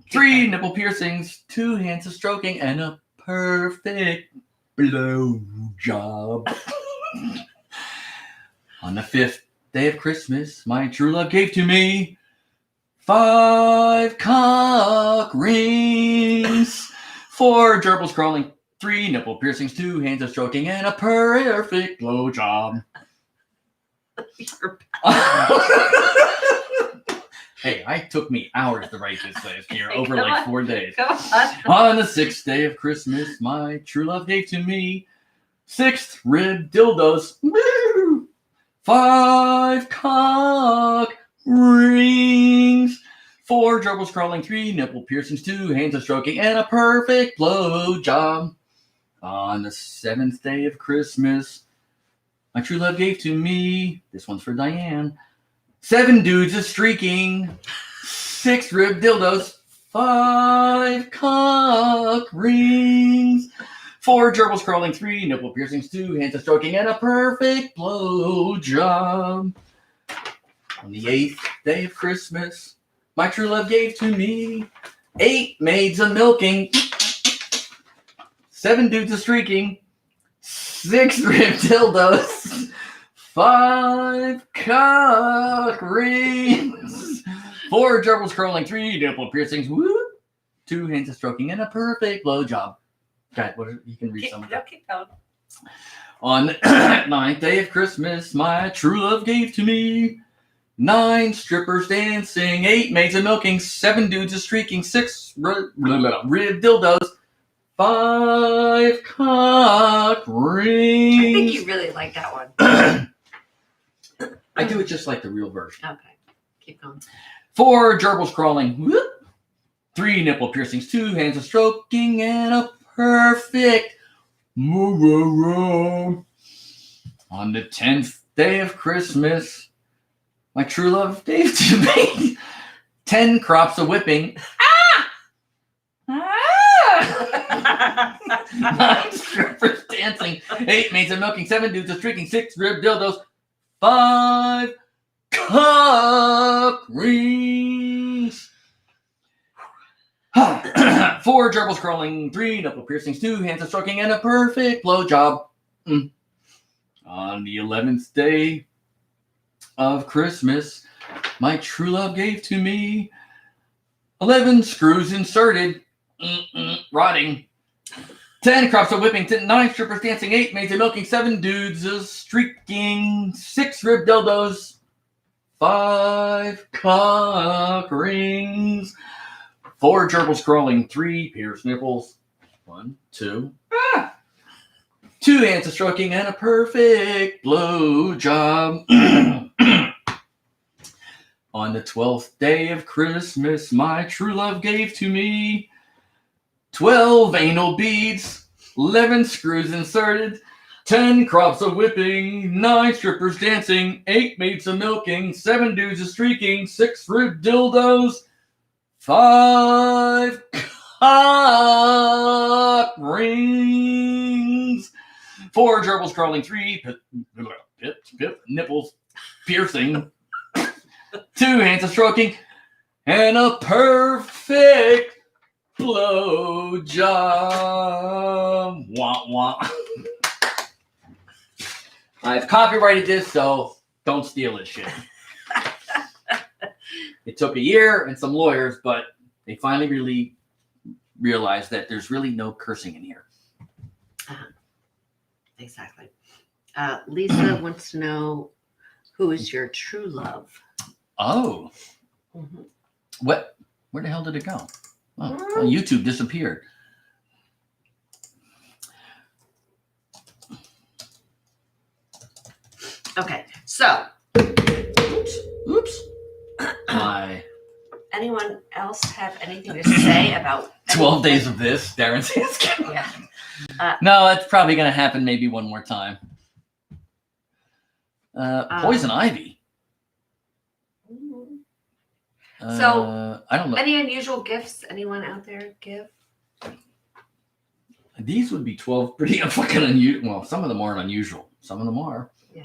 3 nipple piercings, 2 hands of stroking, and a perfect blow job. On the 5th day of Christmas, my true love gave to me 5 cock rings, 4 gerbils crawling, 3 nipple piercings, 2 hands of stroking, and a perfect blow job. Hey, it took me hours to write this last year, over Come like on. 4 days. Go on. On the 6th day of Christmas, my true love gave to me 6 rib dildos, woo! 5 cock rings, 4 gerbils crawling, 3 nipple piercings, 2 hands of stroking, and a perfect blow job. On the 7th day of Christmas, my true love gave to me, this one's for Diane, 7 dudes a streaking, 6 rib dildos, 5 cock rings, 4 gerbils crawling, 3 nipple piercings, 2 hands of stroking, and a perfect blow job. On the 8th day of Christmas, my true love gave to me 8 maids a milking, 7 dudes a streaking, 6 rib dildos, 5 cock rings, 4 gerbils crawling, 3 nipple piercings, woo, 2 hands of stroking, and a perfect blow job. Okay, you can read some of that. Keep going. On the 9th day of Christmas, my true love gave to me 9 strippers dancing, 8 maids a milking, 7 dudes a streaking, 6 rib dildos, 5 cock rings. I think you really like that one. I do it just like the real version. Okay, keep going. 4 gerbils crawling, whoop, 3 nipple piercings, 2 hands of stroking, and a perfect moo. On the 10th day of Christmas, my true love gave to me 10 crops of whipping. 9 strippers dancing, 8 maids of milking, 7 dudes of streaking, 6 rib dildos, 5 cock rings, 4 gerbils crawling, 3 nipple piercings, 2 hands of stroking, and a perfect blowjob. On the 11th day of Christmas, my true love gave to me 11 screws inserted, rotting, 10 crops of whipping, 9 strippers dancing, 8 maids of milking, 7 dudes a streaking, 6 rib dildos, 5 cock rings, 4 gerbils crawling, 3 pierced nipples, 1, 2, 2 hands of stroking, and a perfect blow job. On the 12th day of Christmas, my true love gave to me 12 anal beads, 11 screws inserted, 10 crops of whipping, 9 strippers dancing, 8 maids a milking, 7 dudes a streaking, 6 ribbed dildos, 5 cock rings, 4 gerbils crawling, 3 nipples piercing, 2 hands a stroking, and a perfect blow job. Wah wah. I've copyrighted this, so don't steal this shit. It took a year and some lawyers, but they finally really realized that there's really no cursing in here. Exactly. Lisa wants to know, who is your true love? Oh, Mhm. what? Where the hell did it go? Oh, YouTube disappeared. Okay, so Oops. My anyone else have anything to say about 12 days of this, Darren says. Yeah. No, it's probably going to happen maybe one more time. Poison ivy. So, I don't know. Any unusual gifts anyone out there give? These would be 12 pretty fucking unusual. Well, some of them aren't unusual. Some of them are. Yeah.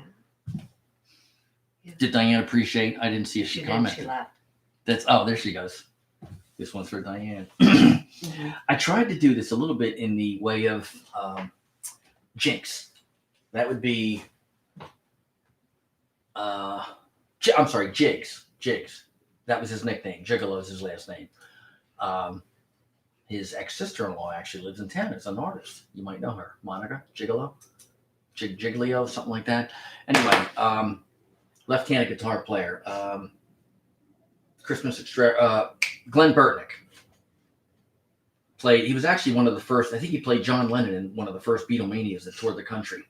Did Diane appreciate? I didn't see if she She commented. laughed. That's there she goes. This one's for Diane. Mm-hmm. I tried to do this a little bit in the way of Jinx. That would be I'm sorry, Jigs. Jigs. That was his nickname. Gigolo is his last name. His ex-sister-in-law actually lives in town. Is an artist. You might know her. Monica Gigolo. Giglio, something like that. Anyway, left-handed guitar player. Glenn Burtnick. He was actually one of the first, I think he played John Lennon in one of the first Beatlemanias that toured the country.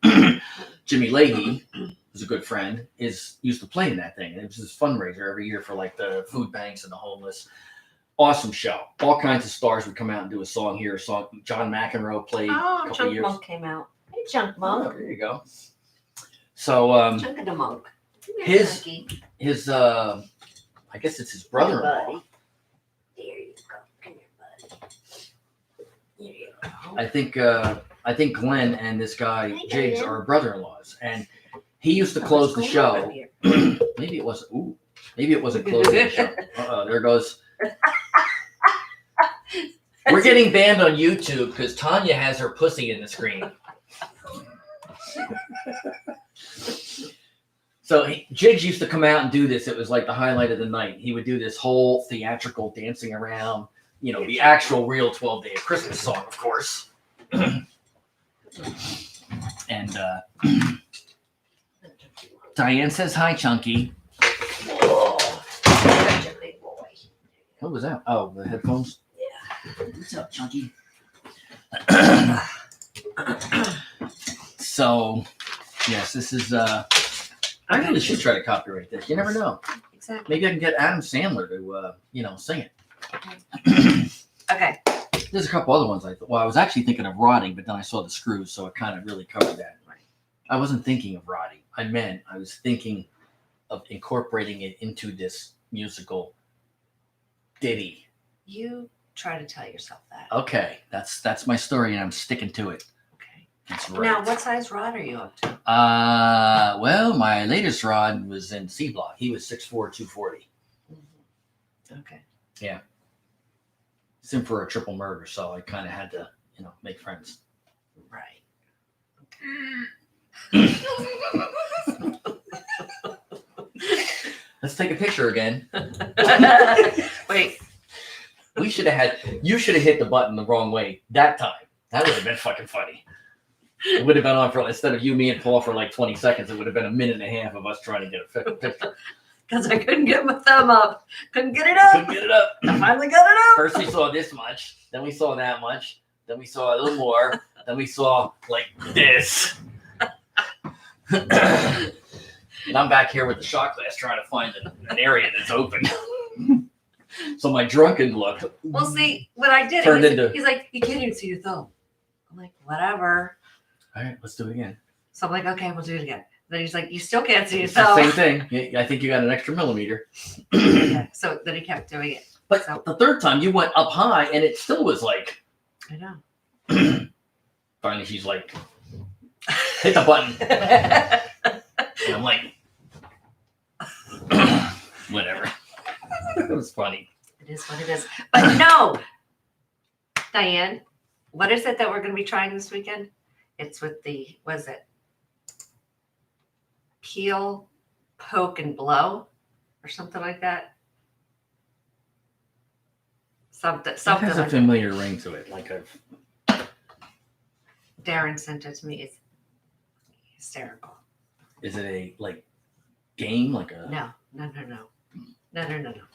Jimmy Leahy, who's a good friend, used to play in that thing. It was his fundraiser every year for like the food banks and the homeless. Awesome show. All kinds of stars would come out and do a song here. John McEnroe played a couple Chunk years. Monk came out. Hey, Chunk Oh, Monk. there you go. So Chunk of the Monk. his I guess it's his brother-in-law. Buddy. There you go. Come here, buddy. There you go. I think Glenn and this guy Hi, Jigs Glenn. are brother-in-laws, and he used to Oh, close the what's going on show. here? Maybe it wasn't. Ooh, maybe it wasn't closing the show. There goes. We're getting banned on YouTube because Tanya has her pussy in the screen. So Jigs used to come out and do this. It was like the highlight of the night. He would do this whole theatrical dancing around, the actual real 12 Day of Christmas song, of course. And Diane says hi, Chunky. Whoa. Such a big boy. What was that? Oh, the headphones? Yeah. What's up, Chunky? So, yes, this is I really should try to copyright this. You never know. Exactly. Maybe I can get Adam Sandler to, sing it. Okay. There's a couple other ones I thought. Well, I was actually thinking of rotting, but then I saw the screws, so it kind of really covered that. I wasn't thinking of rotting. I was thinking of incorporating it into this musical ditty. You try to tell yourself that. Okay, that's my story, and I'm sticking to it. Okay. That's right. Now, what size rod are you up to? Well, my latest rod was in C block. He was 6'4", 240. Okay. Yeah. He's in for a triple murder, so I kind of had to, make friends. Right. Let's take a picture again. Wait. You should have hit the button the wrong way that time. That would have been fucking funny. It would have been on for, instead of you, me, and Paul for like 20 seconds, it would have been a minute and a half of us trying to get a picture. Because I couldn't get my thumb up. Couldn't get it up. Couldn't get it up. I finally got it up. First we saw this much, then we saw that much, then we saw a little more, then we saw like this. And I'm back here with the shot glass trying to find an area that's open. So my drunken look. Well, see, when I did Turned it, into- he's like, you can't even see your thumb. I'm like, whatever. All right, let's do it again. So I'm like, okay, we'll do it again. Then he's like, you still can't see It's the yourself. same thing. Yeah, I think you got an extra millimeter. Yeah, so then he kept doing it. But So the third time you went up high and it still was like, I know. finally she's like, hit the button. And I'm like, whatever. It was funny. It is what it is. But no, Diane, what is it that we're going to be trying this weekend? It's with the, what is it? Peel, poke, and blow, or something like that. Something. It Something. has a Like familiar ring to it. Like I've. Darren sent it to me. It's hysterical. Is it a like game? Like a. No.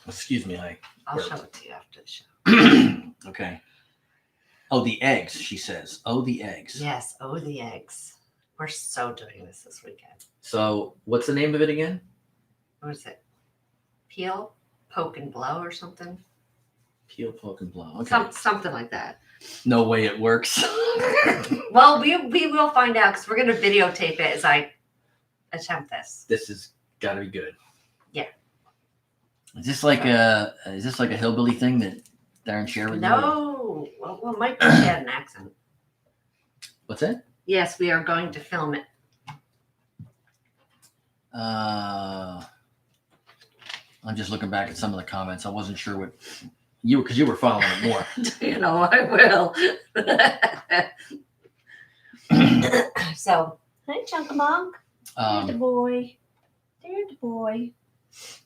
Excuse me. I'll show it to you after the show. Okay. Oh, the eggs. She says. Oh, the eggs. Yes. Oh, the eggs. We're so doing this weekend. So, what's the name of it again? What is it? Peel, poke, and blow, or something. Peel, poke, and blow. Okay. Something like that. No way it works. Well, we will find out because we're going to videotape it as I attempt this. This has got to be good. Yeah. Is this like a hillbilly thing that Darren shared with you? No. Well, Mike had an accent. What's that? Yes, we are going to film it. I'm just looking back at some of the comments. I wasn't sure what because you were following it more. You know, I will. So, hi, Chunkamunk. There's the boy. There's the boy.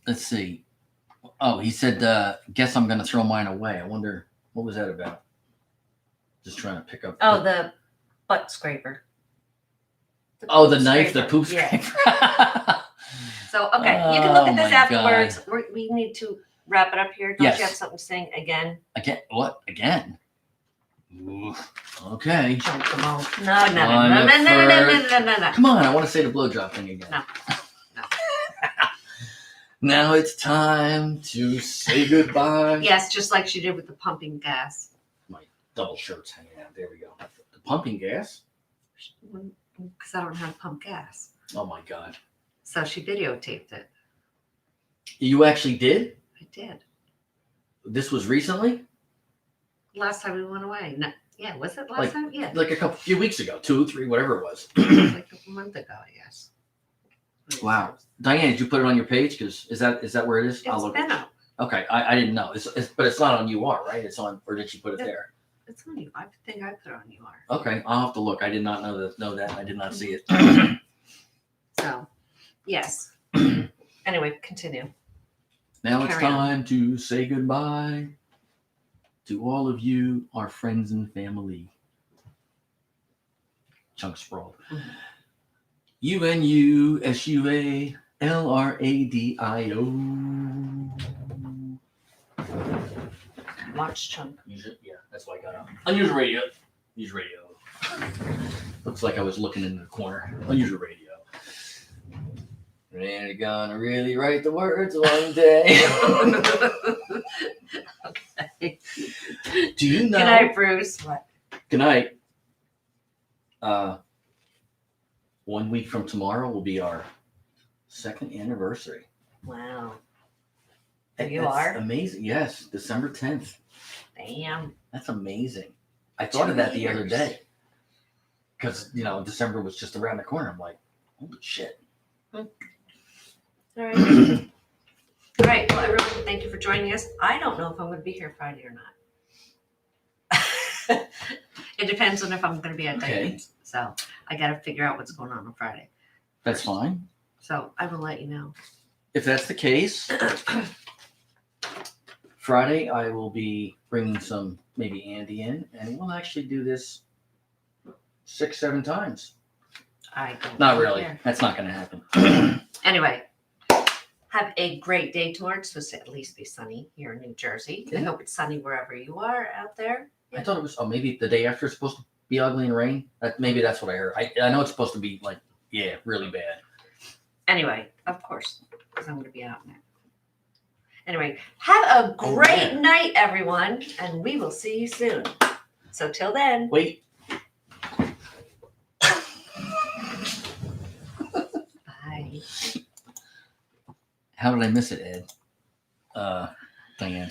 Let's see. Oh, he said, guess I'm going to throw mine away. I wonder, what was that about? Just trying to pick up. Oh, the butt scraper. The poop knife, the scraper. poop Yeah. scraper. So, okay, you can look at Oh, this my afterwards. We need to wrap it up here. Don't Yes. you have something to sing again? Again? What? Again? Ooh, okay. Chunkamunk. No. No. Come on, I want to say the blowjob thing again. No. Now it's time to say goodbye. Yes, just like she did with the pumping gas. Double shirts hanging out. There we go. The pumping gas? Because I don't have pump gas. Oh my God. So she videotaped it. You actually did? I did. This was recently? Last time we went away. No, yeah, was it last Like- time? Yeah. Like few weeks ago, 2, 3, whatever it was. Like a month ago, I guess. Wow. Diane, did you put it on your page? Because is that where it is? It's been up. Okay, I didn't know. But it's not on UR, right? It's on, or did she put it Yeah. there? It's on you. I think I put it on UR. Okay, I'll have to look. I did not know that. And I did not see it. So, yes. Anyway, continue. Now it's Carry on. time to say goodbye to all of you, our friends and family. Chunk sprawled. Mhm. UNUSUALRADIO. Watch Chunk. Yeah, that's why I got up. Unusual radio. Use radio. Looks like I was looking in the corner. Unusual radio. And you're gonna really write the words one day. Okay. Do you know? Good night, Bruce. What? Good night. 1 week from tomorrow will be our 2nd anniversary. Wow. That's You are? amazing. Yes, December 10th. Damn. That's amazing. I thought of that the other 2 years. day. Because, December was just around the corner. I'm like, holy shit. All right. All right. Well, everyone, thank you for joining us. I don't know if I'm going to be here Friday or not. It depends on if I'm going to be at Okay. Diane's. So I got to figure out what's going on Friday. That's fine. So I will let you know. If that's the case, Friday I will be bringing maybe Andy in, and we'll actually do this 6, 7 times. I don't Not really. care. That's not going to happen. Anyway, have a great day tomorrow. It's supposed to at least be sunny here in New Jersey. I Yeah. hope it's sunny wherever you are out there. I thought it was. Oh, maybe the day after it's supposed to be ugly and rain. Maybe that's what I heard. I know it's supposed to be really bad. Anyway, of course, because I'm going to be out now. Anyway, have a Oh, great yeah. night, everyone, and we will see you soon. So till then. Wait. How did I miss it, Ed? Diane.